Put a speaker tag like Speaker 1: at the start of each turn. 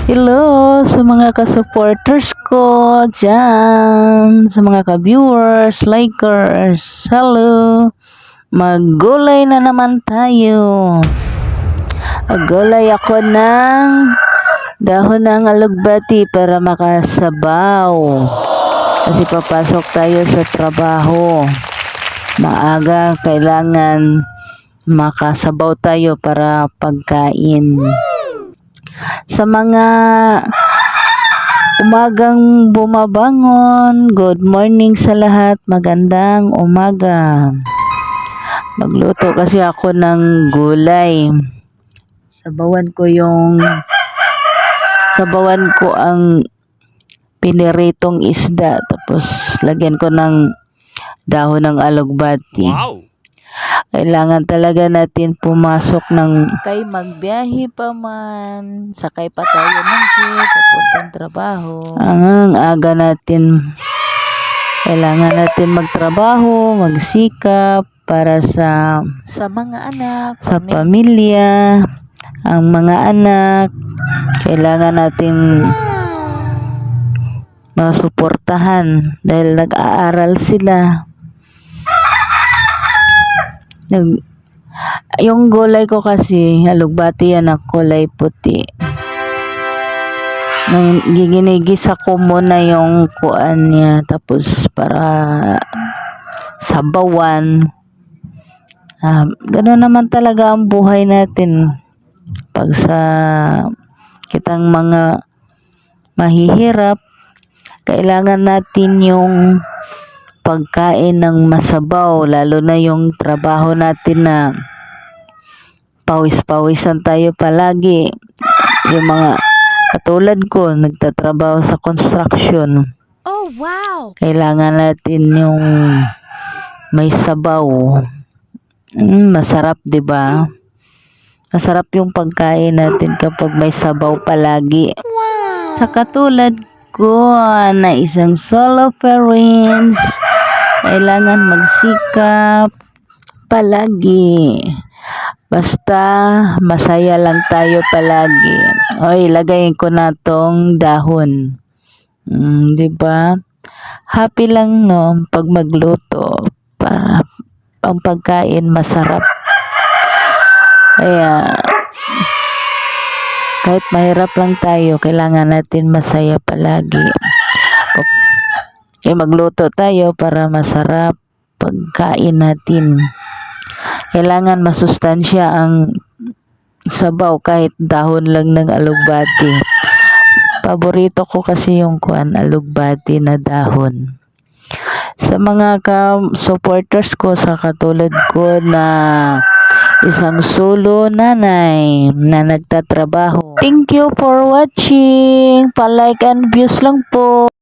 Speaker 1: Hello sa mga ka-supporters ko dyan, sa mga ka-viewers, likers. Hello! Maggulay na naman tayo. Maggulay ako ng dahon ng alugbati para makasabaw. Kasi papasok tayo sa trabaho. Maaga, kailangan makasabaw tayo para pagkain. Sa mga umagang bumabangon, good morning sa lahat, magandang umaga. Magluto kasi ako ng gulay. Sabawan ko ang piniritong isda, tapos lagyan ko ng dahon ng alugbati.
Speaker 2: Wow!
Speaker 1: Kailangan talaga natin pumasok ng kay magbiyahe pa man, sakay pa tayo ng jeep, papuntang trabaho. Ang aga natin, kailangan natin magtrabaho, magsikap para sa mga anak, sa pamilya, ang mga anak, kailangan natin masuportahan dahil nag-aaral sila. Yung gulay ko kasi, alugbati yan na kulay puti. Giginigisa ko muna yung kuan niya, tapos para sabawan. Gano'n naman talaga ang buhay natin. Pag sa kitang mga mahihirap, kailangan natin yung pagkain ng masabaw, lalo na yung trabaho natin na pawis-pawisan tayo palagi. Yung mga katulad ko, nagtatrabaho sa construction.
Speaker 2: Oh, wow!
Speaker 1: Kailangan natin yung may sabaw. Masarap, 'di ba? Masarap yung pagkain natin kapag may sabaw palagi.
Speaker 2: Wow!
Speaker 1: Sa katulad ko na isang solo parents, kailangan magsikap palagi. Basta masaya lang tayo palagi. Oy, ilagay ko na tong dahon. 'Di ba? Happy lang no pag magluto para ang pagkain masarap. Kaya kahit mahirap lang tayo, kailangan natin masaya palagi. Kaya magluto tayo para masarap pagkain natin. Kailangan masustansya ang sabaw kahit dahon lang ng alugbati. Paborito ko kasi yung alugbati na dahon. Sa mga supporters ko, sa katulad ko na isang solo nanay na nagtatrabaho. Thank you for watching. Pa-like and views lang po.